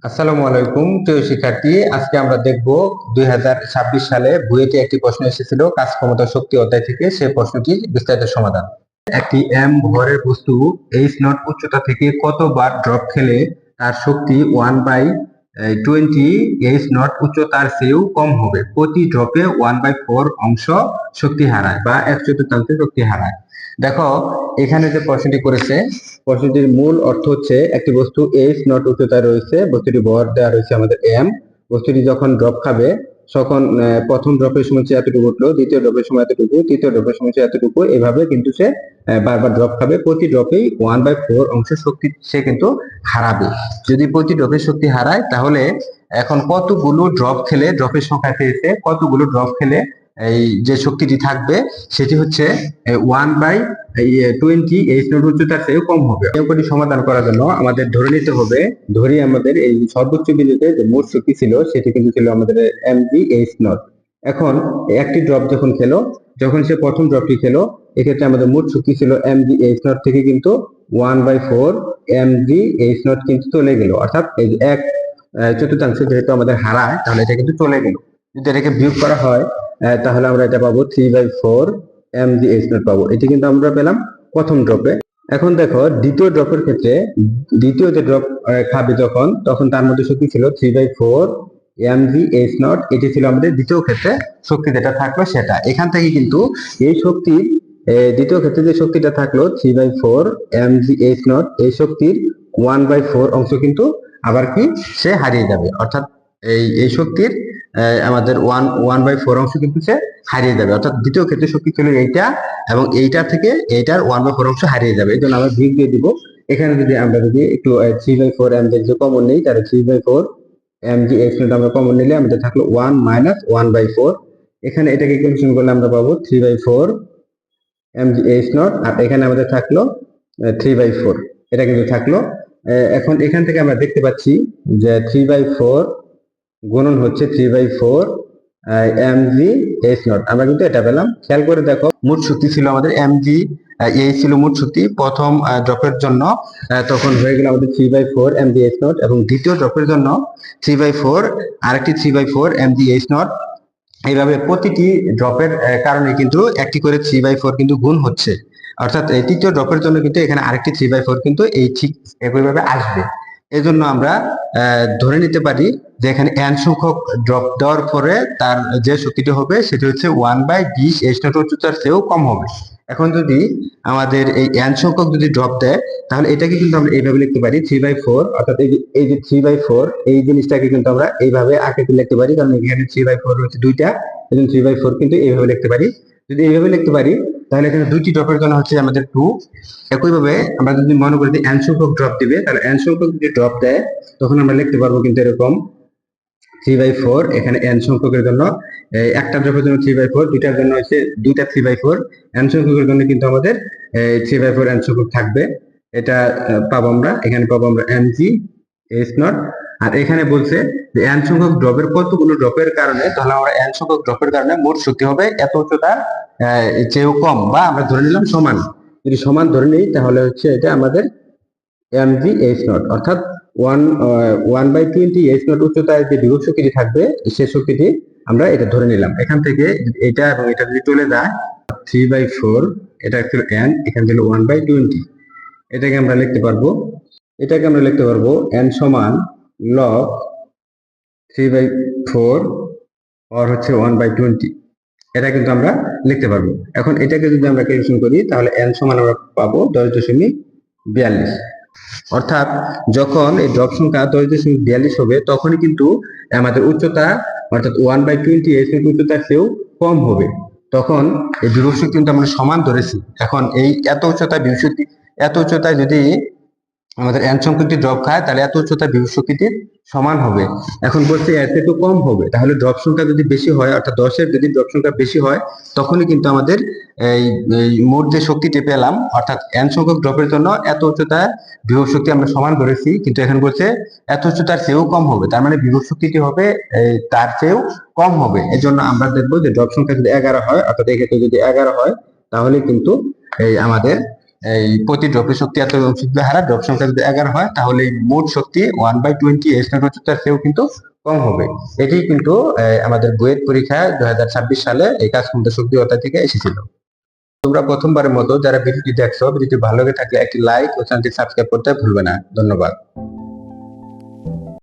আসসালামু আলাইকুম প্রিয় শিক্ষার্থী, আজকে আমরা দেখব 2026 সালে বুয়েটে একটি প্রশ্ন এসেছিল কাজ ক্ষমতা শক্তি অধ্যায় থেকে। সেই প্রশ্নটির বিস্তারিত সমাধান। একটি এম ভরের বস্তু এইচ নট উচ্চতা থেকে কতবার ড্রপ খেলে তার শক্তি 1/20 এইচ নট উচ্চতার চেয়েও কম হবে? প্রতি ড্রপে 1/4 অংশ শক্তি হারায় বা 1/4 শক্তি হারায়। দেখো, এখানে যে প্রশ্নটি করেছে, প্রশ্নটির মূল অর্থ হচ্ছে একটি বস্তু এইচ নট উচ্চতায় রয়েছে, বস্তুটি ভর দেওয়া রয়েছে আমাদের এম। বস্তুটি যখন ড্রপ খাবে তখন প্রথম ড্রপের সময় সে এতটুকু উঠলো, দ্বিতীয় ড্রপের সময় এতটুকু, তৃতীয় ড্রপের সময় সে এতটুকু, এভাবে কিন্তু সে বারবার ড্রপ খাবে। প্রতি ড্রপেই 1/4 অংশ শক্তি সে কিন্তু হারাবে। যদি প্রতি ড্রপের শক্তি হারায়, তাহলে এখন কতগুলো ড্রপ খেলে, ড্রপের সংখ্যা পেয়েছে, কতগুলো ড্রপ খেলে এই যে শক্তিটি থাকবে সেটি হচ্ছে 1/20 এইচ নট উচ্চতার চেয়ে কম হবে। অঙ্কটি সমাধান করার জন্য আমাদের ধরে নিতে হবে, ধরি আমাদের এই সর্বোচ্চ বিন্দুতে যে মোট শক্তি ছিল সেটি কিন্তু ছিল আমাদের mg এইচ নট। এখন একটি ড্রপ যখন খেলো, যখন সে প্রথম ড্রপটি খেলো, এক্ষেত্রে আমাদের মোট শক্তি ছিল mg এইচ নট থেকে কিন্তু 1/4 mg এইচ নট কিন্তু চলে গেল, অর্থাৎ এই এক চতুর্থাংশ যেহেতু আমাদের হারায়, তাহলে এটা কিন্তু চলে গেল। যদি এটাকে বিয়োগ করা হয় তাহলে আমরা এটা পাবো 3/4 mg এইচ নট পাবো। এটি কিন্তু আমরা পেলাম প্রথম ড্রপে। এখন দেখো, দ্বিতীয় ড্রপের ক্ষেত্রে দ্বিতীয় যে ড্রপ খাবে যখন, তখন তার মধ্যে শক্তি ছিল 3/4 mg এইচ নট। এটি ছিল আমাদের দ্বিতীয় ক্ষেত্রে শক্তি যেটা থাকলো সেটা। এখান থেকে কিন্তু এই শক্তির দ্বিতীয় ক্ষেত্রে যে শক্তিটা থাকলো 3/4 mg এইচ নট, এই শক্তির 1/4 অংশ কিন্তু আবার কি সে হারিয়ে যাবে, অর্থাৎ এই শক্তির আমাদের 1/4 অংশ কিন্তু সে হারিয়ে যাবে। অর্থাৎ দ্বিতীয় ক্ষেত্রে শক্তি ছিল এইটা, এবং এইটা থেকে এইটার 1/4 অংশ হারিয়ে যাবে। এই জন্য আমরা বিগ দিয়ে দিব। এখানে যদি আমরা একটু 3/4 mg যে কমন নেই, তাহলে 3/4 mg এইচ নট আমরা কমন নিলে আমাদের থাকলো 1 - 1/4। এখানে এটাকে ক্যালকুলেশন করলে আমরা পাবো 3/4 mg এইচ নট, আর এখানে আমাদের থাকলো 3/4, এটা কিন্তু থাকলো। এখন এখান থেকে আমরা দেখতে পাচ্ছি যে 3/4 গুণন হচ্ছে 3/4 mg এইচ নট, আমরা কিন্তু এটা পেলাম। খেয়াল করে দেখো, মোট শক্তি ছিল আমাদের mg এই ছিল মোট শক্তি প্রথম ড্রপের জন্য, তখন হয়ে গেল আমাদের 3/4 mg এইচ নট, এবং দ্বিতীয় ড্রপের জন্য 3/4 আরেকটি 3/4 mg এইচ নট। এইভাবে প্রতিটি ড্রপের কারণে কিন্তু একটি করে 3/4 কিন্তু গুণ হচ্ছে, অর্থাৎ এই তৃতীয় ড্রপের জন্য কিন্তু এখানে আরেকটি 3/4 কিন্তু এই ঠিক একইভাবে আসবে। এই জন্য আমরা ধরে নিতে পারি যে এখানে n সংখ্যক ড্রপ দেওয়ার পরে তার যে শক্তিটি হবে সেটি হচ্ছে 1/20 এইচ নট উচ্চতার চেয়েও কম হবে। এখন যদি আমাদের এই n সংখ্যক যদি ড্রপ দেয়, তাহলে এটাকে কিন্তু আমরা এইভাবে লিখতে পারি 3/4, অর্থাৎ এই যে 3/4 এই জিনিসটাকে কিন্তু আমরা এইভাবে আকৃতি লিখতে পারি, কারণ এখানে 3/4 হচ্ছে দুইটা, এই জন্য 3/4 কিন্তু এইভাবে লিখতে পারি। যদি এইভাবে লিখতে পারি, তাহলে এখানে দুইটি ড্রপের জন্য হচ্ছে আমাদের 2। একইভাবে আমরা যদি মনে করি যে n সংখ্যক ড্রপ দিবে, তাহলে n সংখ্যক যদি ড্রপ দেয় তখন আমরা লিখতে পারবো কিন্তু এরকম 3/4, এখানে n সংখ্যকের জন্য একটা ড্রপের জন্য 3/4, দুইটার জন্য হচ্ছে দুইটা 3/4, n সংখ্যকের জন্য কিন্তু আমাদের 3/4 n সংখ্যক থাকবে। এটা পাবো আমরা, এখানে পাবো আমরা mg এইচ নট। আর এখানে বলছে যে n সংখ্যক ড্রপের কতগুলো ড্রপের কারণে, তাহলে আমরা n সংখ্যক ড্রপের কারণে মোট শক্তি হবে এত উচ্চতার চেয়েও কম, বা আমরা ধরে নিলাম সমান। যদি সমান ধরে নিই তাহলে হচ্ছে এটা আমাদের mg এইচ নট, অর্থাৎ 1/20 এইচ নট উচ্চতায় যে বিভব শক্তিটি থাকবে সেই শক্তিটি আমরা এটা ধরে নিলাম। এখান থেকে এটা এবং এটা যদি চলে যায়, 3/4 এটা ছিল n, এখানে ছিল 1/20, এটাকে আমরা লিখতে পারবো n সমান log 3/4 আর হচ্ছে 1/20, এটা কিন্তু আমরা লিখতে পারবো। এখন এটাকে যদি আমরা ক্যালকুলেশন করি, তাহলে n সমান আমরা পাবো 10.42। অর্থাৎ যখন এই ড্রপ সংখ্যা 10.42 হবে, তখনই কিন্তু আমাদের উচ্চতা, অর্থাৎ 1/20 এইচ নট উচ্চতার চেয়েও কম হবে। তখন এই বিভব শক্তি কিন্তু আমরা সমান ধরেছি। এখন এই এত উচ্চতায় যদি আমাদের n সংখ্যকটি ড্রপ খায়, তাহলে এত উচ্চতায় বিভব শক্তিটি সমান হবে। এখন বলছে এর থেকে কম হবে, তাহলে ড্রপ সংখ্যা যদি বেশি হয়, অর্থাৎ 10-এর যদি ড্রপ সংখ্যা বেশি হয়, তখনই কিন্তু আমাদের এই মোট যে শক্তিটি পেলাম, অর্থাৎ n সংখ্যক ড্রপের জন্য এত উচ্চতায় বিভব শক্তি আমরা সমান ধরেছি, কিন্তু এখানে বলছে এত উচ্চতার চেয়েও কম হবে, তার মানে বিভব শক্তিটি হবে তার চেয়েও কম হবে। এই জন্য আমরা দেখবো যে ড্রপ সংখ্যা যদি 11 হয়, অর্থাৎ এক্ষেত্রে যদি 11 হয়, তাহলে কিন্তু এই আমাদের এই প্রতি ড্রপের শক্তি এত শক্তি হারা, ড্রপ সংখ্যা যদি 11 হয় তাহলে এই মোট শক্তি 1/20 এস নট উচ্চতার চেয়েও কিন্তু কম হবে। এটি কিন্তু আমাদের বুয়েট পরীক্ষায় 2026 সালে এই কাজ ক্ষমতা শক্তি অধ্যায় থেকে এসেছিল। তোমরা প্রথমবারের মতো যারা ভিডিওটি দেখছো, ভিডিওটি ভালো লেগে থাকলে একটি লাইক ও চ্যানেলটি সাবস্ক্রাইব করতে ভুলবে না। ধন্যবাদ।